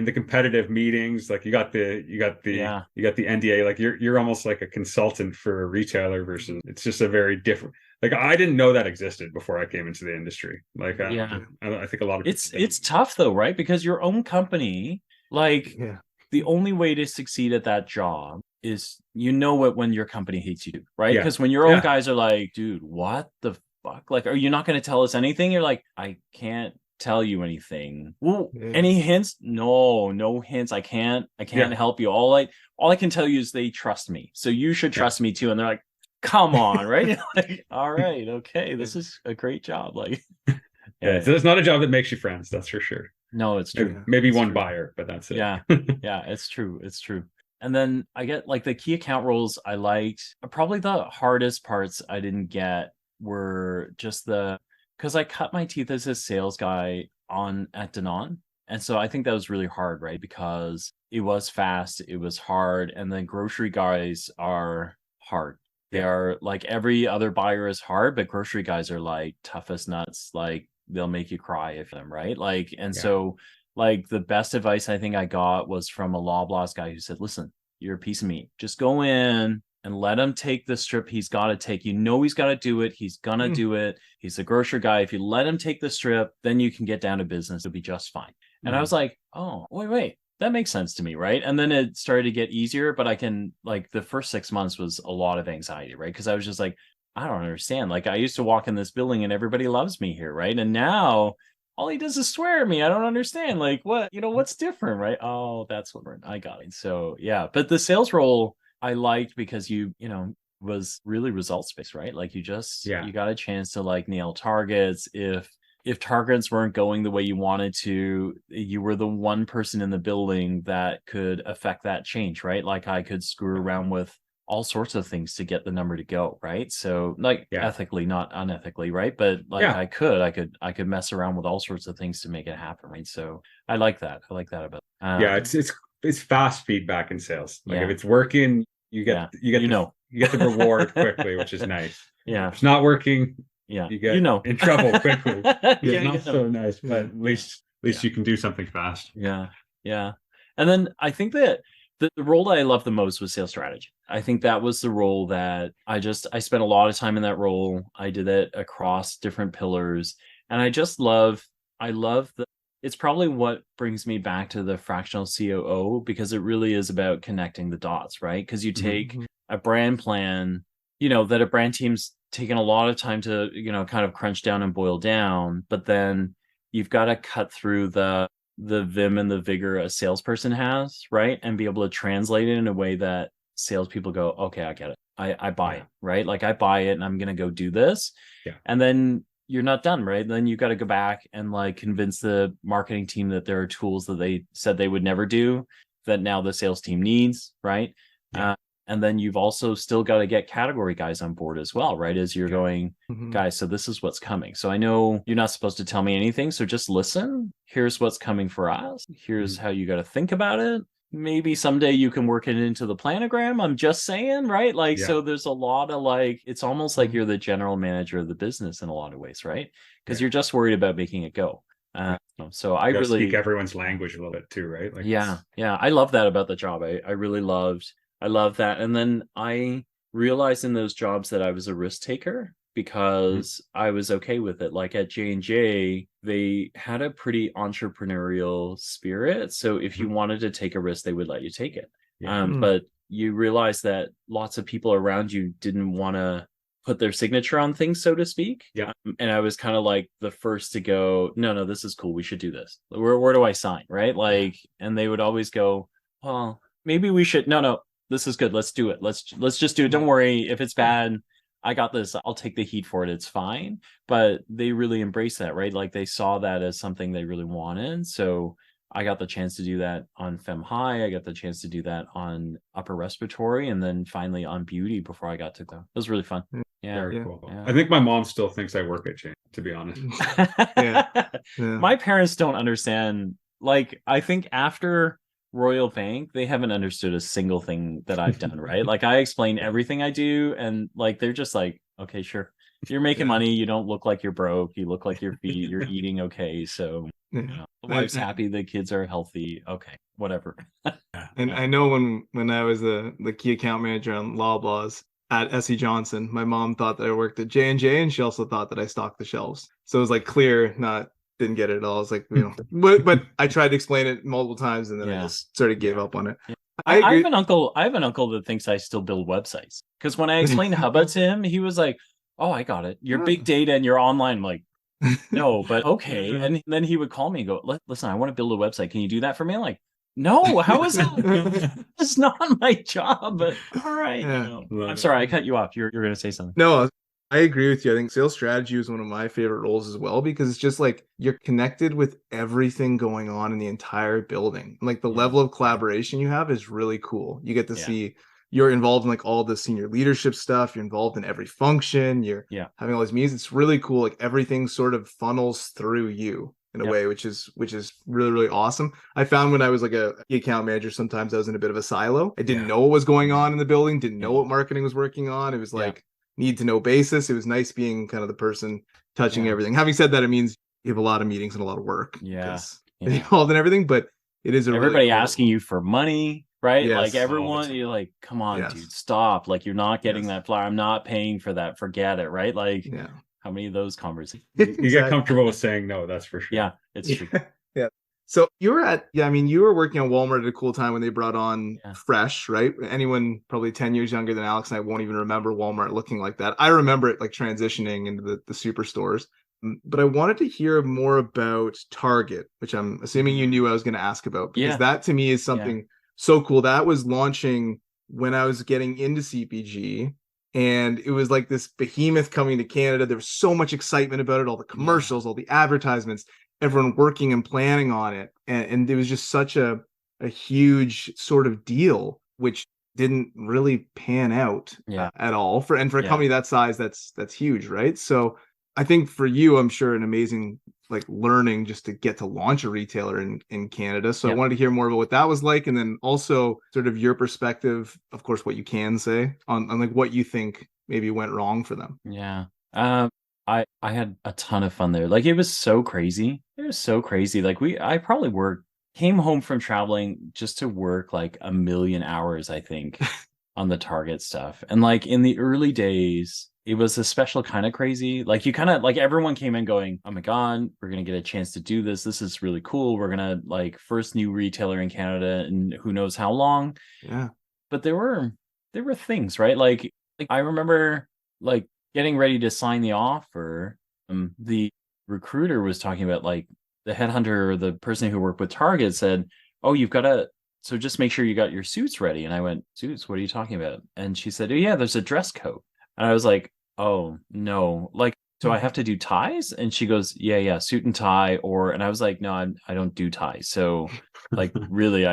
the competitive meetings, like you got the NDA, like you're almost like a consultant for a retailer versus it's just a very different, like I didn't know that existed before I came into the industry. Like I think a lot of it's tough though, right? Because your own company, like the only way to succeed at that job is it when your company hates you, right? Because when your own guys are like, dude, what the fuck? Like, are you not going to tell us anything? You're like, I can't tell you anything. Well, any hints? No hints. I can't help you. All I can tell you is they trust me. So you should trust me too. And they're like, come on, right? Like, all right, okay, this is a great job. Like, so it's not a job that makes you friends, that's for sure. No, it's true. Maybe one buyer, but that's it. Yeah, it's true. And then I get like the key account roles I liked. Probably the hardest parts I didn't get were just because I cut my teeth as a sales guy at Danone. And so I think that was really hard, right? Because it was fast, it was hard. And then grocery guys are hard. They are like every other buyer is hard, but grocery guys are like tough as nuts. Like they'll make you cry if them, right? Like, and so like the best advice I think I got was from a Loblaws guy who said, listen, you're a piece of meat. Just go in and let him take the strip he's got to take. He's got to do it. He's going to do it. He's a grocery guy. If you let him take the strip, then you can get down to business. It'll be just fine. And I was like, oh, wait. That makes sense to me, right? And then it started to get easier, but I can, like, the first 6 months was a lot of anxiety, right? Because I was just like, I don't understand. Like, I used to walk in this building and everybody loves me here, right? And now all he does is swear at me. I don't understand. Like, what, what's different, right? Oh, that's what I got it. So, yeah. But the sales role I liked because was really results based, right? Like, you got a chance to, like, nail targets. If targets weren't going the way you wanted to, you were the one person in the building that could affect that change, right? Like I could screw around with all sorts of things to get the number to go, right? So like ethically, not unethically, right? But like I could mess around with all sorts of things to make it happen, right? So I like that. about it's fast feedback in sales. Like if it's working, you get the reward quickly, which is nice. Yeah. If it's not working, you get in trouble quickly. So nice, but at least you can do something fast. Yeah. And then I think that the role that I loved the most was sales strategy. I think that was the role that I spent a lot of time in that role. I did it across different pillars, and it's probably what brings me back to the fractional COO, because it really is about connecting the dots, right? Because you take a brand plan, you know, that a brand team's taken a lot of time to, you know, kind of crunch down and boil down, but then you've got to cut through the vim and the vigor a salesperson has, right? And be able to translate it in a way that salespeople go, okay, I get it. I buy it, right? Like I buy it and I'm going to go do this. Yeah. And then you're not done, right? Then you got to go back and like convince the marketing team that there are tools that they said they would never do that now the sales team needs, right? Yeah. And then you've also still got to get category guys on board as well, right? As you're going, Mhm. guys, so this is what's coming. So I know you're not supposed to tell me anything. So just listen. Here's what's coming for us. Here's how you got to think about it. Maybe someday you can work it into the planogram. I'm just saying, right? Like, Yeah. so there's a lot of like, it's almost like you're the general manager of the business in a lot of ways, right? Because you're just worried about making it go. So I You gotta really speak everyone's language a little bit too, right? Like yeah. I love that about the job. I really I love that. And then I realized in those jobs that I was a risk taker because I was okay with it. Like at J&J, they had a pretty entrepreneurial spirit. So if you wanted to take a risk, they would let you take it. Yeah. But you realize that lots of people around you didn't want to put their signature on things, so to speak. Yeah. And I was kind of like the first to go, no, this is cool. We should do this. Where do I sign? Right. Like, and they would always go, well, maybe we should, no, this is good. Let's do it. Let's just do it. Don't worry. If it's bad, I got this. I'll take the heat for it. It's fine. But they really embraced that, right? Like they saw that as something they really wanted. So I got the chance to do that on Fem High. I got the chance to do that on upper respiratory and then finally on beauty before I got to go. It was really fun. Yeah. Very cool. Yeah. I think my mom still thinks I work at Chang, to be honest. Yeah. My parents don't understand. Like, I think after Royal Bank, they haven't understood a single thing that I've done, right? Like, I explain everything I do, and like, they're just like, okay, sure. You're making money. You don't look like you're broke. You look like you're eating okay. So, you know, the wife's happy. The kids are healthy. Okay, whatever. And I know when I was the key account manager on Loblaws at SC Johnson, my mom thought that I worked at J&J, and she also thought that I stocked the shelves. So it was like clear, didn't get it at all. I was like, you know, but I tried to explain it multiple times, and then I just sort of gave up on it. Yeah. I have an uncle that thinks I still build websites. Because when I explained Hubba to him, he was like, oh, I got it. Your big data and your online. I'm like, no, but okay. And then he would call me and go, listen, I want to build a website. Can you do that for me? I'm like, no, how is that? It's not my job, but all right. Yeah. You know. I'm sorry, I cut you off. You're going to say something. No, I agree with you. I think sales strategy is one of my favorite roles as well, because it's just like you're connected with everything going on in the entire building. Like the level of collaboration you have is really cool. You get to see you're involved in like all the senior leadership stuff. You're involved in every function. You're having all these meetings. It's really cool. Like everything sort of funnels through you in a way, which is really, really awesome. I found when I was like a key account manager, sometimes I was in a bit of a silo. I didn't know what was going on in the building, didn't know what marketing was working on. It was like need to know basis. It was nice being kind of the person touching everything. Having said that, it means you have a lot of meetings and a lot of work. Involved in everything, but it is everybody really asking you for money, right? Yes, like everyone, you're like, come on, dude, stop. Like you're not getting that flyer. I'm not paying for that. Forget it, right? Like how many of those conversations? You get comfortable with saying no, that's for sure. Yeah, it's true. So you were at, you were working on Walmart at a cool time when they brought on Fresh, right? Anyone probably 10 years younger than Alex and I won't even remember Walmart looking like that. I remember it like transitioning into the superstores. But I wanted to hear more about Target, which I'm assuming you knew I was going to ask about, because that to me is something so cool. That was launching when I was getting into CPG. And it was like this behemoth coming to Canada. There was so much excitement about it, all the commercials, all the advertisements, everyone working and planning on it. And it was just such a huge sort of deal, which didn't really pan out at all. For a company that size, that's huge, right? So I think for you, I'm sure an amazing like learning just to get to launch a retailer in Canada. So I wanted to hear more about what that was like. And then also sort of your perspective, of course, what you can say on like what you think maybe went wrong for them. Yeah. I had a ton of fun there. Like it was so crazy. It was so crazy. Like I probably came home from traveling just to work like 1 million hours, I think, on the Target stuff. And like in the early days, it was a special kind of crazy. Like you kind of like everyone came in going, oh my God, we're going to get a chance to do this. This is really cool. We're going to like first new retailer in Canada and who knows how long. Yeah. But there were there were things, right? Like I remember like getting ready to sign the offer. The recruiter was talking about like the headhunter or the person who worked with Target said, "Oh, you've got to, so just make sure you got your suits ready." And I went, "Suits? What are you talking about?" And she said, "Oh yeah, there's a dress code." And I was like, "Oh no, like, so I have to do ties?" And she goes, "Yeah, suit and tie." And I was like, "No, I don't do ties." So like really,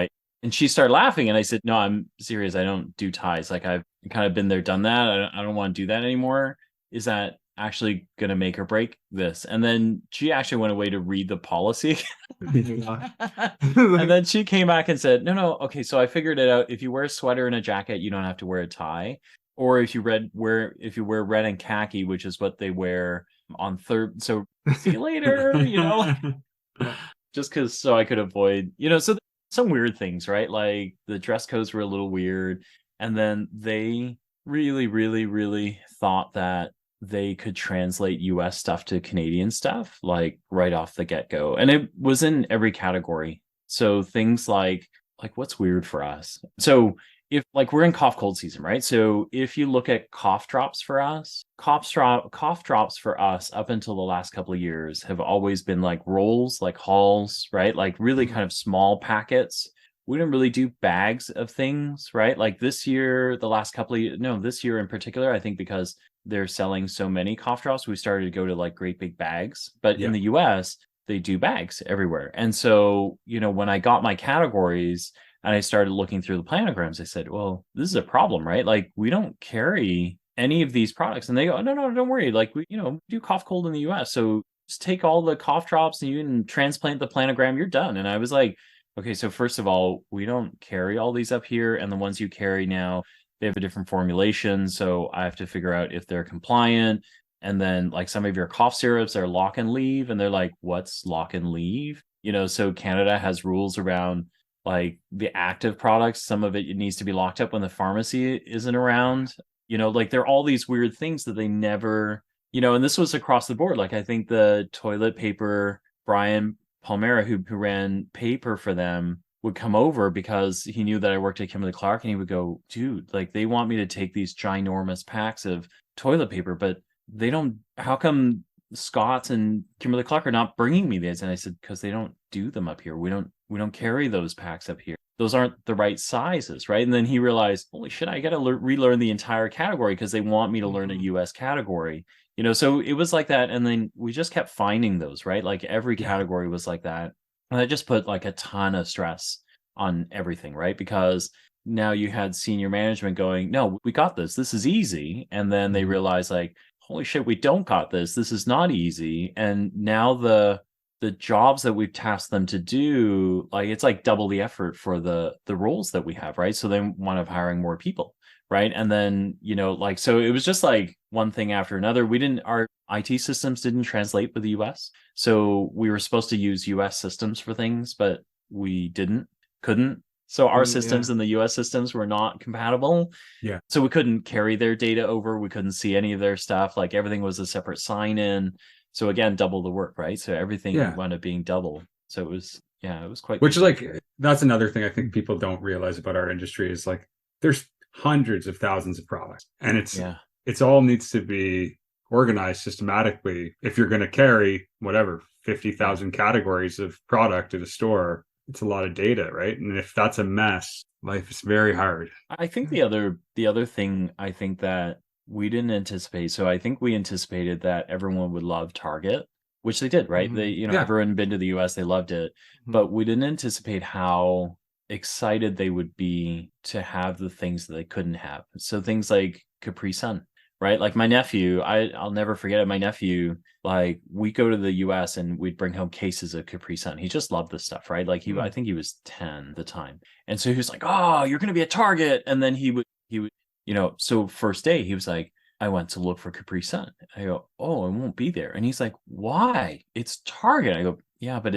and she started laughing, and I said, "No, I'm serious. I don't do ties. Like I've kind of been there, done that. I don't want to do that anymore. Is that actually going to make or break this?" And then she actually went away to read the policy. And then she came back and said, no, okay, so I figured it out. If you wear a sweater and a jacket, you don't have to wear a tie. Or if you wear red and khaki, which is what they wear on third, so see you later, just because so I could avoid, so some weird things, right? Like the dress codes were a little weird. And then they really, really, really thought that they could translate US stuff to Canadian stuff, like right off the get-go. And it was in every category. So things like what's weird for us. So if like we're in cough cold season, right? So if you look at cough drops for us, cough drops for us up until the last couple of years have always been like rolls, like halls, right? Like really kind of small packets. We don't really do bags of things, right? Like this year, this year in particular, I think because they're selling so many cough drops, we started to go to like great big bags. But in the US, they do bags everywhere. And so, when I got my categories and I started looking through the planograms, I said, well, this is a problem, right? Like we don't carry any of these products. And they go, no, don't worry. Like we, do cough cold in the US. So just take all the cough drops and you can transplant the planogram, you're done. And I was like, okay, so first of all, we don't carry all these up here. And the ones you carry now, they have a different formulation. So I have to figure out if they're compliant. And then like some of your cough syrups are lock and leave. And they're like, what's lock and leave? So Canada has rules around like the active products. Some of it needs to be locked up when the pharmacy isn't around. Like there are all these weird things that they never, and this was across the board. Like I think the toilet paper, Brian Palmera, who ran paper for them, would come over because he knew that I worked at Kimberly-Clark, and he would go, dude, like they want me to take these ginormous packs of toilet paper, but they don't, how come Scott's and Kimberly-Clark are not bringing me these? And I said, because they don't do them up here. We don't carry those packs up here. Those aren't the right sizes, right? And then he realized, holy shit, I got to relearn the entire category because they want me to learn a US category. So it was like that. And then we just kept finding those, right? Like every category was like that. And I just put like a ton of stress on everything, right? Because now you had senior management going, no, we got this. This is easy. And then they realized like, holy shit, we don't got this. This is not easy. And now the jobs that we've tasked them to do, like it's like double the effort for the roles that we have, right? So they want to hiring more people, right? And then, like, so it was just like one thing after another. Our IT systems didn't translate with the US. So we were supposed to use US systems for things, but we couldn't. So our systems and the US systems were not compatible. Yeah. So we couldn't carry their data over. We couldn't see any of their stuff. Like everything was a separate sign-in. So again, double the work, right? So everything wound up being double. So it was quite. Which is like, that's another thing I think people don't realize about our industry is like, there's hundreds of thousands of products, and it's all needs to be organized systematically. If you're going to carry whatever 50,000 categories of product at a store, it's a lot of data, right? And if that's a mess, life is very hard. I think the other thing I think that we didn't anticipate. So I think we anticipated that everyone would love Target, which they did, right? They, everyone had been to the US, they loved it, but we didn't anticipate how excited they would be to have the things that they couldn't have. So things like Capri Sun, right? Like my nephew, I'll never forget it. My nephew, like we go to the US and we'd bring home cases of Capri Sun. He just loved this stuff, right? Like I think he was 10 at the time. And so he was like, oh, you're going to be at Target. And then he would, so first day he was like, I went to look for Capri Sun. I go, oh, it won't be there. And he's like, why? It's Target. I go, yeah, but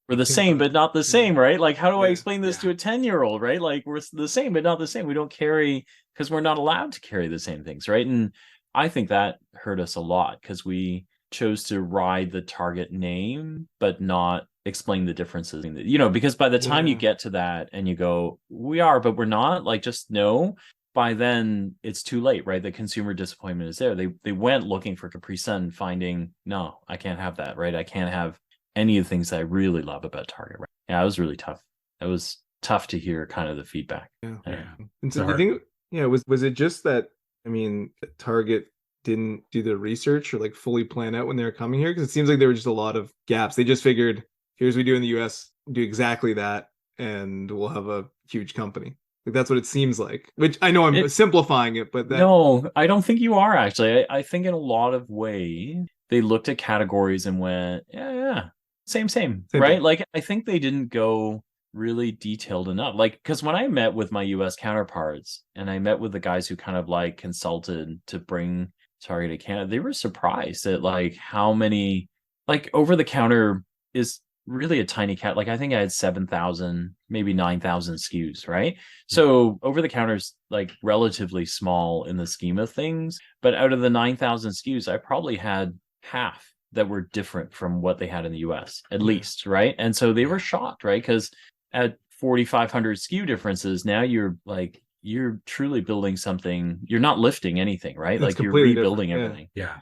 we're the same, but not the same, right? Like, how do I explain this to a 10-year-old, right? Like we're the same, but not the same. We don't carry, because we're not allowed to carry the same things, right? And I think that hurt us a lot because we chose to ride the Target name, but not explain the differences, because by the time you get to that and you go, we are, but we're not, like, just know by then it's too late, right? The consumer disappointment is there. They went looking for Capri Sun, finding, no, I can't have that, right? I can't have any of the things that I really love about Target, right? Yeah, it was really tough. It was tough to hear kind of the feedback. Yeah. Yeah. And so do you think, was it just that, I mean, that Target didn't do the research or like fully plan out when they were coming here? Because it seems like there were just a lot of gaps. They just figured, here's what we do in the US, do exactly that, and we'll have a huge company. Like that's what it seems like. Which I know I'm simplifying it, but no, I don't think you are actually. I think in a lot of ways they looked at categories and went, yeah, same, Same right? thing. Like I think they didn't go really detailed enough. Like, because when I met with my US counterparts and I met with the guys who kind of like consulted to bring Target to Canada, they were surprised at like how many, like over the counter is really a tiny cat. Like I think I had 7,000, maybe 9,000 SKUs, right? So over the counter is like relatively small in the scheme of things. But out of the 9,000 SKUs, I probably had half that were different from what they had in the US, at least, right? And so they were shocked, right? Because at 4,500 SKU differences, now you're truly building something. You're not lifting anything, right? That's Like you're completely rebuilding different. everything. Yeah.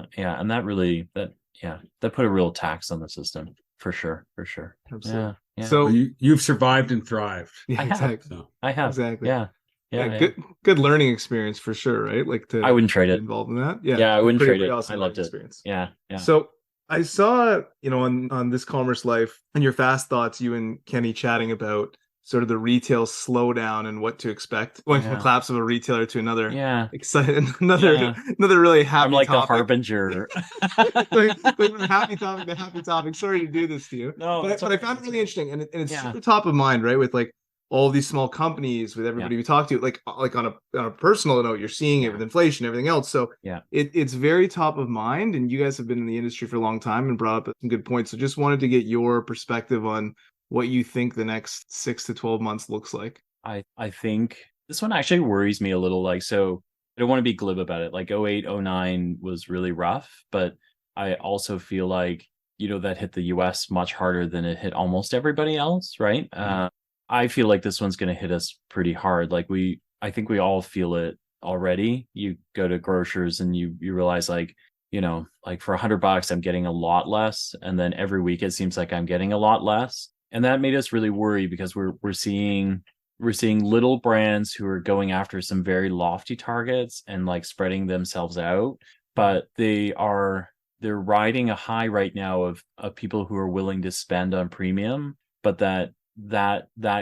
Yeah. And that put a real tax on the system for sure. Absolutely. Yeah. So Well, you've survived and thrived. yeah, I have. exactly. So, I have. Exactly. Yeah. Good learning experience for sure, right? Like to I wouldn't trade be it. involved in that. Yeah, I wouldn't trade it. Awesome I loved it. experience. Yeah. So I saw, on This Commerce Life and your Fast Thoughts, you and Kenny chatting about sort of the retail slowdown and what to expect going from a collapse of a retailer to another. Yeah. Exciting, another really happy. I'm like topic. the harbinger. Going from happy topic to happy topic. Sorry to do this to you. No, but I found it really interesting, and it's Yeah. super top of mind, right? With like all these small companies, with everybody we talk to, like on a personal note, you're seeing it with inflation, everything else. So it's very top of mind, and you guys have been in the industry for a long time and brought up some good points. So just wanted to get your perspective on what you think the next 6 to 12 months looks like. I think this one actually worries me a little. Like, so I don't want to be glib about it. Like 08, 09 was really rough, but I also feel like, that hit the US much harder than it hit almost everybody else, right? I feel like this one's going to hit us pretty hard. Like I think we all feel it already. You go to grocers and you realize like, like for $100, I'm getting a lot less. And then every week it seems like I'm getting a lot less. And that made us really worry because we're seeing little brands who are going after some very lofty targets and like spreading themselves out, but they're riding a high right now of people who are willing to spend on premium, but that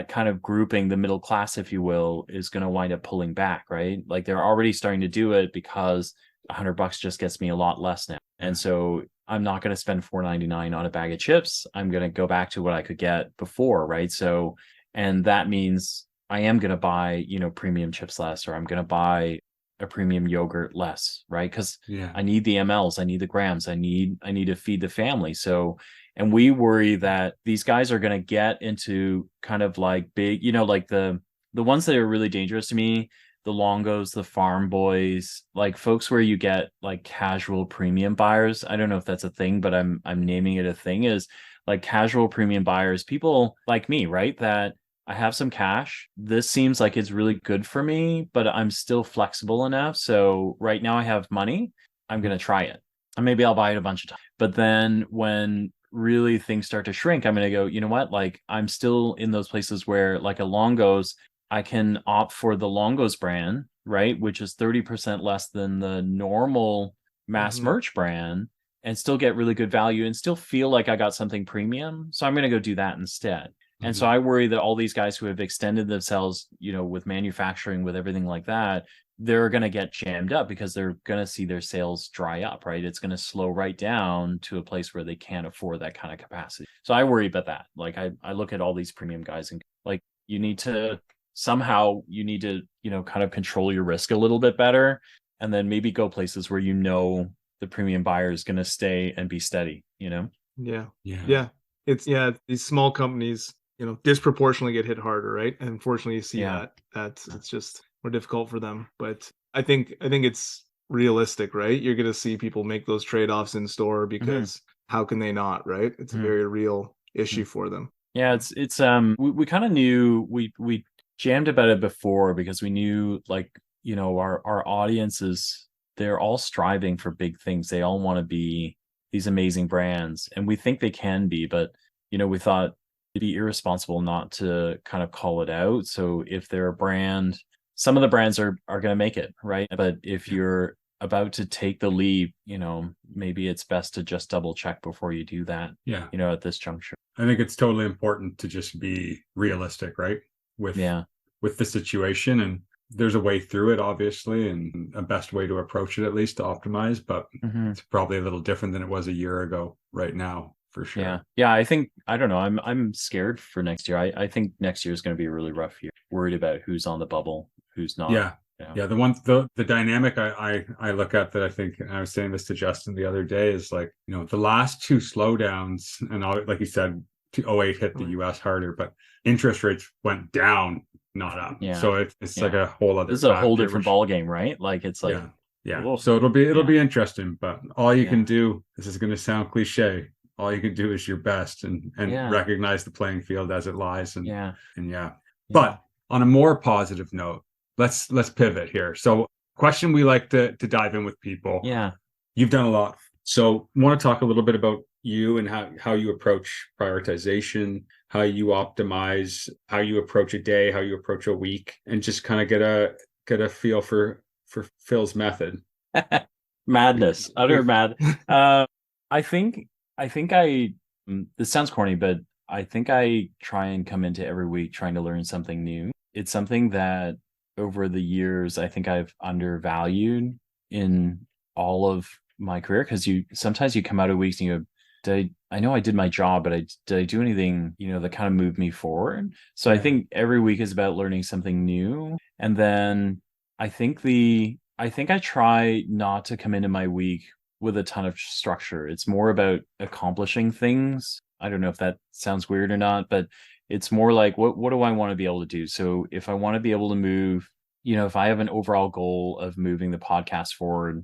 kind of grouping, the middle class, if you will, is going to wind up pulling back, right? Like they're already starting to do it because $100 just gets me a lot less now. And so I'm not going to spend $4.99 on a bag of chips. I'm going to go back to what I could get before, right? So, and that means I am going to buy, premium chips less, or I'm going to buy a premium yogurt less, right? Because I need the mLs, I need the grams, I need to feed the family. So, and we worry that these guys are going to get into kind of like big, like the ones that are really dangerous to me, the Longos, the Farm Boys, like folks where you get like casual premium buyers. I don't know if that's a thing, but I'm naming it a thing, is like casual premium buyers, people like me, right? That I have some cash. This seems like it's really good for me, but I'm still flexible enough. So right now I have money. I'm going to try it. And maybe I'll buy it a bunch of times. But then when really things start to shrink, I'm going to go, you know what? Like I'm still in those places where like a Longo's, I can opt for the Longo's brand, right? Which is 30% less than the normal mass merch brand, and still get really good value and still feel like I got something premium. So I'm going to go do that instead. And so I worry that all these guys who have extended themselves, with manufacturing, with everything like that, they're going to get jammed up because they're going to see their sales dry up, right? It's going to slow right down to a place where they can't afford that kind of capacity. So I worry about that. Like I look at all these premium guys and like, you need to kind of control your risk a little bit better, and then maybe go places where the premium buyer is going to stay and be steady. It's these small companies disproportionately get hit harder, right? And unfortunately you see that's it's just more difficult for them. But I think it's realistic, right? You're going to see people make those trade-offs in store because how can they not, right? It's a very real issue for them. Yeah, it's we kind of knew we jammed about it before because we knew, like, you know, our audiences, they're all striving for big things. They all want to be these amazing brands, and we think they can be, but, you know, we thought it'd be irresponsible not to kind of call it out. So if they're a brand, some of the brands are going to make it, right? But if you're about to take the leap, you know, maybe it's best to just double check before you do that, Yeah. you know, at this juncture. I think it's totally important to just be realistic, right? With the situation, and there's a way through it, obviously, and a best way to approach it, at least to optimize, but it's probably a little different than it was a year ago right now, for sure. Yeah. I think, I don't know, I'm scared for next year. I think next year is going to be a really rough year. Worried about who's on the bubble, who's not. Yeah. The dynamic I look at that I think, and I was saying this to Justin the other day, is like, you know, the last two slowdowns, and like you said, 2008 hit the US harder, but interest rates went down, not up. So it's like a whole other. This is a whole different ball game, right? Like, it's like, so it'll be interesting, but all you can do, this is going to sound cliche, all you can do is your best, and recognize the playing field as it lies. But on a more positive note, let's pivot here. So, question we like to dive in with people. You've done a lot, so want to talk a little bit about you and how you approach prioritization, how you optimize, how you approach a day, how you approach a week, and just kind of get a feel for Phil's method. Madness, utter mad. I think this sounds corny, but I think I try and come into every week trying to learn something new. It's something that over the years I think I've undervalued in all of my career, because sometimes you come out of weeks and you go, I know I did my job, but did I do anything, you know, that kind of moved me forward? So I think every week is about learning something new. And then I think I try not to come into my week with a ton of structure. It's more about accomplishing things. I don't know if that sounds weird or not, but it's more like, what do I want to be able to do? So if I want to be able to move, you know, if I have an overall goal of moving the podcast forward,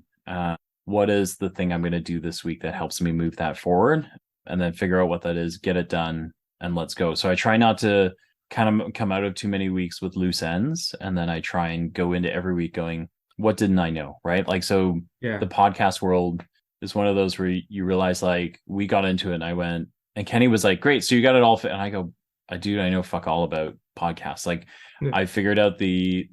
what is the thing I'm going to do this week that helps me move that forward? And then figure out what that is, get it done, and let's go. So I try not to kind of come out of too many weeks with loose ends. And then I try and go into every week going, what didn't I know? Right. Like, so the podcast world is one of those where you realize, like, we got into it and I went, and Kenny was like, great, so you got it all fit. And I go, dude, I know fuck all about podcasts. Like, I figured out it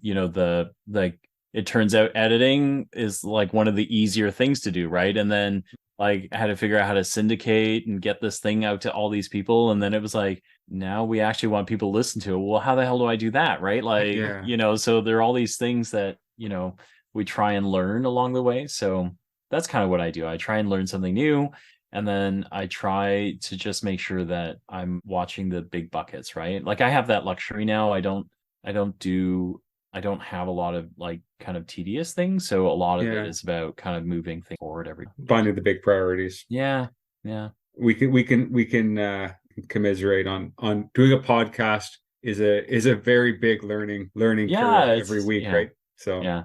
turns out editing is like one of the easier things to do, right? And then, like, I had to figure out how to syndicate and get this thing out to all these people. And then it was like, now we actually want people to listen to it. Well, how the hell do I do that? Right. Like, you know, so there are all these things that, you know, we try and learn along the way. So that's kind of what I do. I try and learn something new. And then I try to just make sure that I'm watching the big buckets, right? Like, I have that luxury now. I don't have a lot of, like, kind of tedious things. So a lot of it is about kind of moving things forward finding the big priorities. Yeah. We can commiserate on doing a podcast is a very big learning curve every week, right? So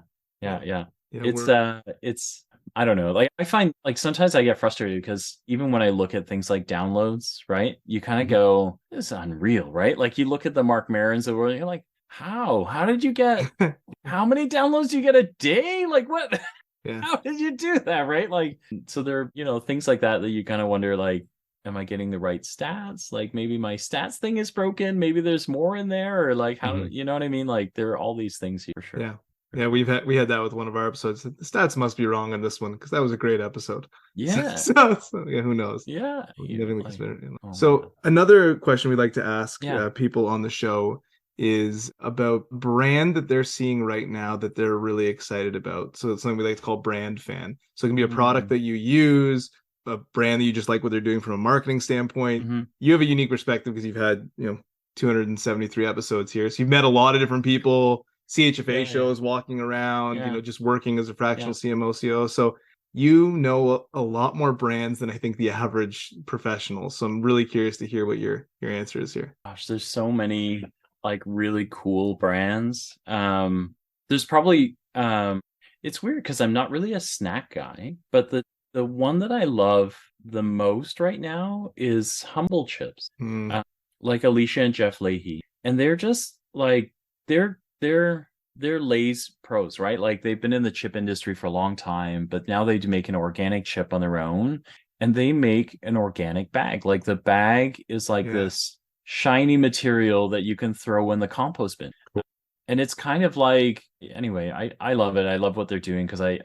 it's I don't know. Like, I find, like, sometimes I get frustrated because even when I look at things like downloads, right, you kind of go, this is unreal, right? Like, you look at the Mark Marons of the world, and you're like, how did you get how many downloads do you get a day? Like, what? How did you do that, right? Like, so there are, you know, things like that you kind of wonder, like, am I getting the right stats? Like, maybe my stats thing is broken, maybe there's more in there, or like, how you know what I mean? Like, there are all these things here for sure. We had that with one of our episodes. The stats must be wrong on this one, because that was a great episode. So who knows? So another question we like to ask people on the show is about brand that they're seeing right now that they're really excited about. So it's something we like to call brand fan. So it can be a product that you use, a brand that you just like what they're doing from a marketing standpoint. You have a unique perspective because you've had, you know, 273 episodes here. So you've met a lot of different people, CHFA shows, walking around, you know, just working as a fractional CMO, COO. So you know a lot more brands than I think the average professional. So I'm really curious to hear what your answer is here. Gosh, there's so many, like, really cool brands. There's probably it's weird because I'm not really a snack guy, but the one that I love the most right now is Humble Chips. Like Alicia and Jeff Leahy. And they're just, like, they're Lay's pros, right? Like they've been in the chip industry for a long time, but now they do make an organic chip on their own, and they make an organic bag. Like the bag is like this shiny material that you can throw in the compost bin. Cool. And it's kind of like, anyway, I love it. I love what they're doing because I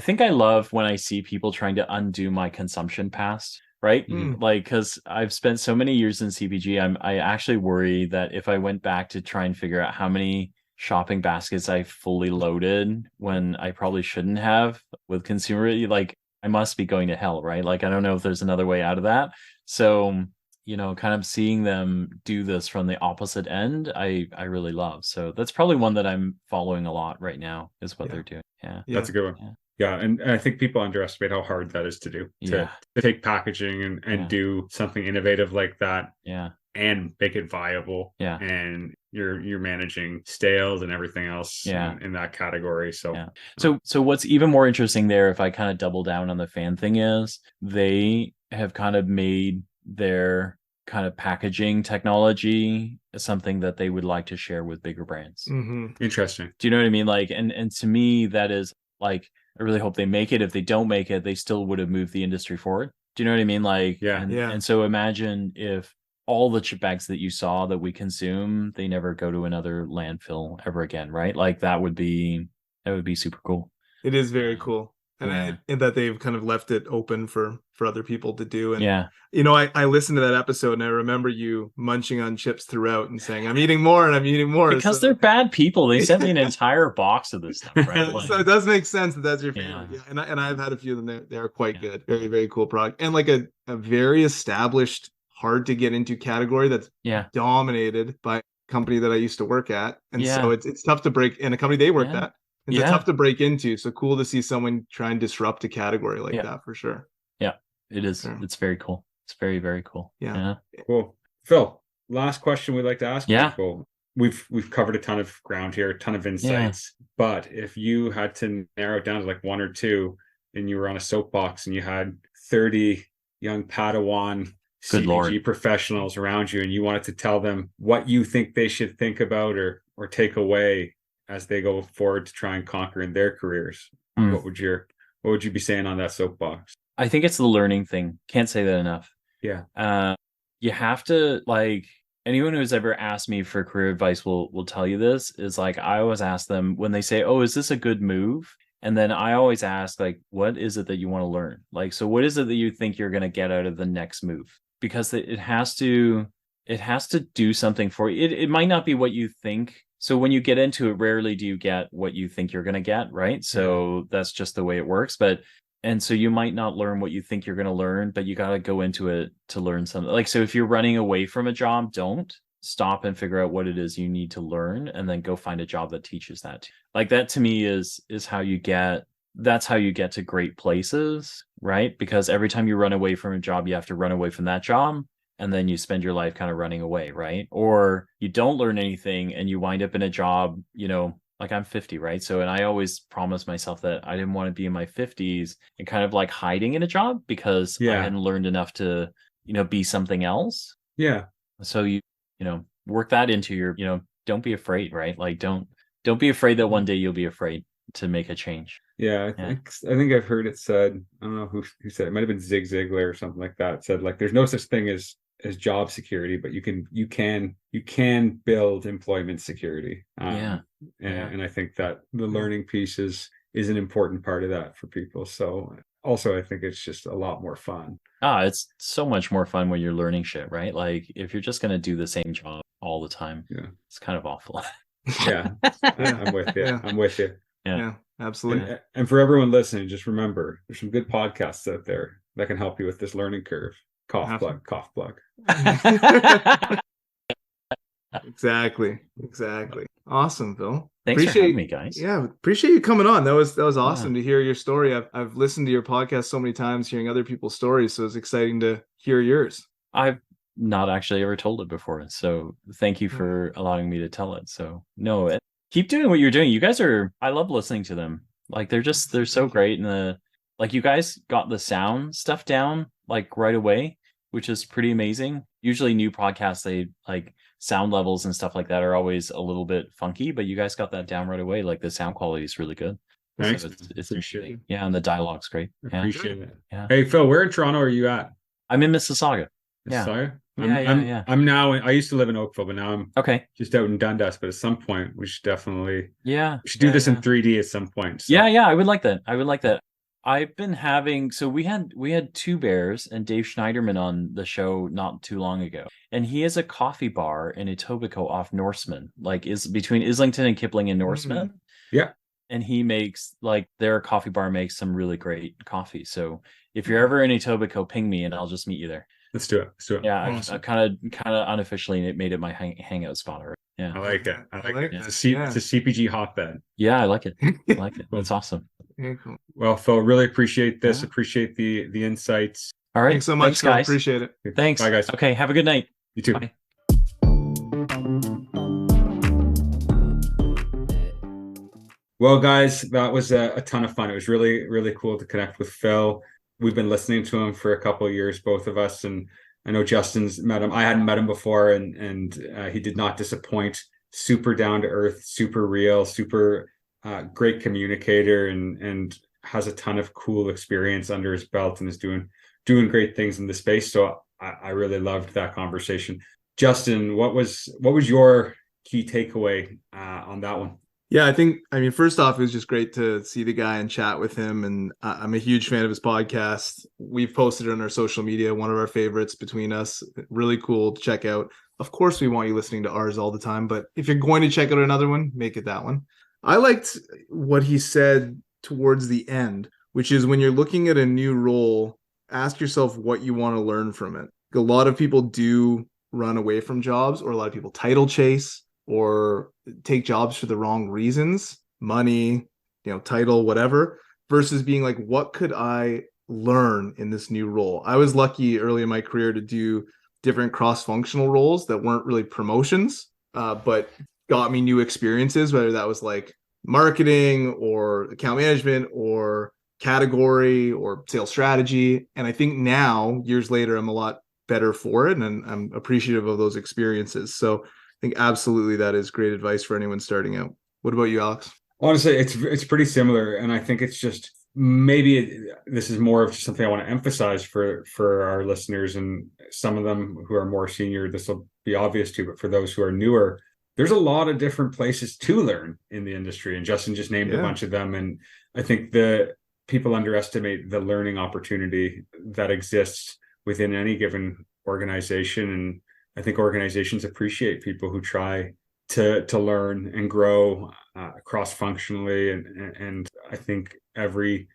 think I love when I see people trying to undo my consumption past, right? Like, because I've spent so many years in CPG, I actually worry that if I went back to try and figure out how many shopping baskets I fully loaded when I probably shouldn't have with consumer, like I must be going to hell, right? Like I don't know if there's another way out of that. So, kind of seeing them do this from the opposite end, I really love. So that's probably one that I'm following a lot right now is what they're doing. Yeah. That's a good one. Yeah. And I think people underestimate how hard that is to do, to take packaging and do something innovative like that. Yeah. And make it viable. Yeah. And you're managing stales and everything else in that category. So so what's even more interesting there, if I kind of double down on the fan thing, is they have kind of made their kind of packaging technology something that they would like to share with bigger brands. Interesting. Do you know what I mean? Like, and to me, that is like, I really hope they make it. If they don't make it, they still would have moved the industry forward. Do you know what I mean? Like, and so imagine if all the chip bags that you saw that we consume, they never go to another landfill ever again, right? Like that would be super cool. It is very cool. And that they've kind of left it open for other people to do. And I listened to that episode and I remember you munching on chips throughout and saying, I'm eating more and I'm eating more. Because they're bad people. They sent me an entire box of this stuff, right? Like, so it does make sense that that's your favorite. Yeah. And I've had a few of them. They're quite good. Very, very cool product. And like a very established, hard to get into category that's dominated by a company that I used to work at. And so it's tough to break in a company they worked at. It's tough to break into. So cool to see someone try and disrupt a category like that for sure. Yeah, it is. Yeah. It's very cool. It's very, very cool. Yeah. Cool. Phil, last question we'd like to ask people. We've covered a ton of ground here, a ton of insights. But if you had to narrow it down to like one or two and you were on a soapbox and you had 30 young Padawan CPG professionals around you and you wanted to tell them what you think they should think about or take away as they go forward to try and conquer in their careers, what would you be saying on that soapbox? I think it's the learning thing. Can't say that enough. Yeah. You have to, like, anyone who's ever asked me for career advice will tell you this, is like, I always ask them when they say, oh, is this a good move? And then I always ask, like, what is it that you want to learn? Like, so what is it that you think you're going to get out of the next move? Because it has to do something for you. It might not be what you think. So when you get into it, rarely do you get what you think you're going to get, right? So that's just the way it works. And so you might not learn what you think you're going to learn, but you got to go into it to learn something. Like, so if you're running away from a job, don't stop and figure out what it is you need to learn and then go find a job that teaches that. Like that to me is how you get, that's how you get to great places, right? Because every time you run away from a job, you have to run away from that job. And then you spend your life kind of running away, right? Or you don't learn anything and you wind up in a job, like I'm 50, right? So, and I always promised myself that I didn't want to be in my 50s and kind of like hiding in a job because I hadn't learned enough to, be something else. Yeah. So you work that into your, don't be afraid, right? Like don't be afraid that one day you'll be afraid to make a change. Yeah, I think I've heard it said, I don't know who said it, might have been Zig Ziglar or something like that, said like there's no such thing as job security, but you can build employment security. And I think that the learning piece is an important part of that for people. So also I think it's just a lot more fun. It's so much more fun when you're learning shit, right? Like if you're just going to do the same job all the time, it's kind of awful. I'm with you. I'm with you. Yeah, absolutely. And for everyone listening, just remember, there's some good podcasts out there that can help you with this learning curve. Cough plug. Exactly. Awesome, Phil. Thanks for having me, guys. Yeah, appreciate you coming on. That was awesome to hear your story. I've listened to your podcast so many times, hearing other people's stories, so it's exciting to hear yours. I've not actually ever told it before, so thank you for allowing me to tell it. So no, keep doing what you're doing. You guys I love listening to them. Like they're so great, and you guys got the sound stuff down like right away, which is pretty amazing. Usually new podcasts, they like sound levels and stuff like that are always a little bit funky, but you guys got that down right away. Like the sound quality is really good. Thanks. So it's Appreciate it. yeah, and the dialogue's great. Yeah. Appreciate it. Yeah. Hey, Phil, where in Toronto are you at? I'm in Mississauga. Yeah. Mississauga? Yeah. I'm now, I used to live in Oakville, but now I'm Okay. just out in Dundas. But at some point, we should definitely do this in 3D at some point. So. Yeah. I would like that. I've been having, so we had Two Bears and Dave Schneiderman on the show not too long ago, and he has a coffee bar in Etobicoke off Norseman, like is between Islington and Kipling and Norseman. Yeah. And he makes, like, their coffee bar makes some really great coffee. So if you're ever in Etobicoke, ping me and I'll just meet you there. Let's do it. Yeah, Awesome. I kind of unofficially made it my hangout spot already. Yeah, I like it. it. It's a CPG hotbed. Yeah, I like it. That's awesome. Yeah, cool. Well, Phil, really appreciate this. Yeah. Appreciate the insights. All right. Thanks so much, Phil. guys. Appreciate it. Thanks. Bye, guys. Okay, have a good night. You too. Bye. Well, guys, that was a ton of fun. It was really, really cool to connect with Phil. We've been listening to him for a couple of years, both of us, and I know Justin's met him. I hadn't met him before, and he did not disappoint. Super down to earth, super real, super great communicator, and has a ton of cool experience under his belt, and is doing great things in the space. So I really loved that conversation. Justin, what was your key takeaway on that one? Yeah, I mean, first off, it was just great to see the guy and chat with him. And I'm a huge fan of his podcast. We've posted it on our social media, one of our favorites between us. Really cool to check out. Of course, we want you listening to ours all the time, but if you're going to check out another one, make it that one. I liked what he said towards the end, which is when you're looking at a new role, ask yourself what you want to learn from it. A lot of people do run away from jobs, or a lot of people title chase or take jobs for the wrong reasons, money, title, whatever, versus being like, what could I learn in this new role? I was lucky early in my career to do different cross-functional roles that weren't really promotions, but got me new experiences, whether that was like marketing or account management or category or sales strategy. And I think now, years later, I'm a lot better for it, and I'm appreciative of those experiences. So I think absolutely that is great advice for anyone starting out. What about you, Alex? Honestly, it's pretty similar, and I think it's just maybe this is more of something I want to emphasize for our listeners, and some of them who are more senior, this will be obvious to, but for those who are newer, there's a lot of different places to learn in the industry, and Justin just named a bunch of them. And I think the people underestimate the learning opportunity that exists within any given organization, and I think organizations appreciate people who try to learn and grow cross-functionally, and I think every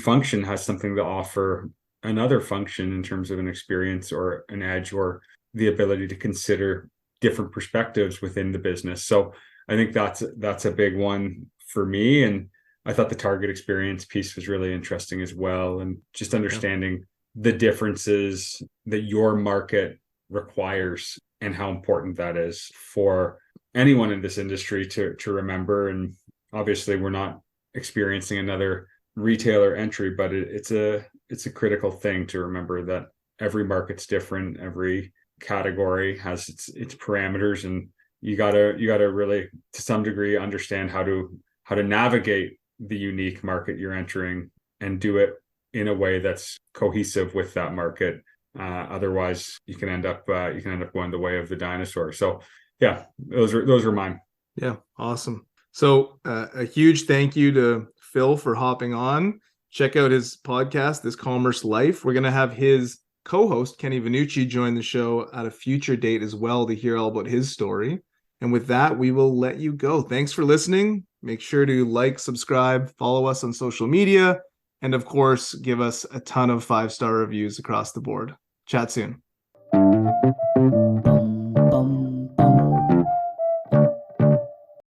function has something to offer another function in terms of an experience or an edge or the ability to consider different perspectives within the business. So I think that's a big one for me, and I thought the target experience piece was really interesting as well, and just understanding the differences that your market requires and how important that is for anyone in this industry to remember. And obviously we're not experiencing another retailer entry, but it's a critical thing to remember that every market's different, every category has its parameters, and you gotta really, to some degree, understand how to navigate the unique market you're entering and do it in a way that's cohesive with that market. Otherwise, you can end up going the way of the dinosaur. So, yeah, those are mine. Yeah, awesome. So, a huge thank you to Phil for hopping on. Check out his podcast, This Commerce Life. We're gonna have his co-host Kenny Vanucci join the show at a future date as well to hear all about his story. And with that, we will let you go. Thanks for listening. Make sure to like, subscribe, follow us on social media, and of course, give us a ton of 5-star reviews across the board. Chat soon.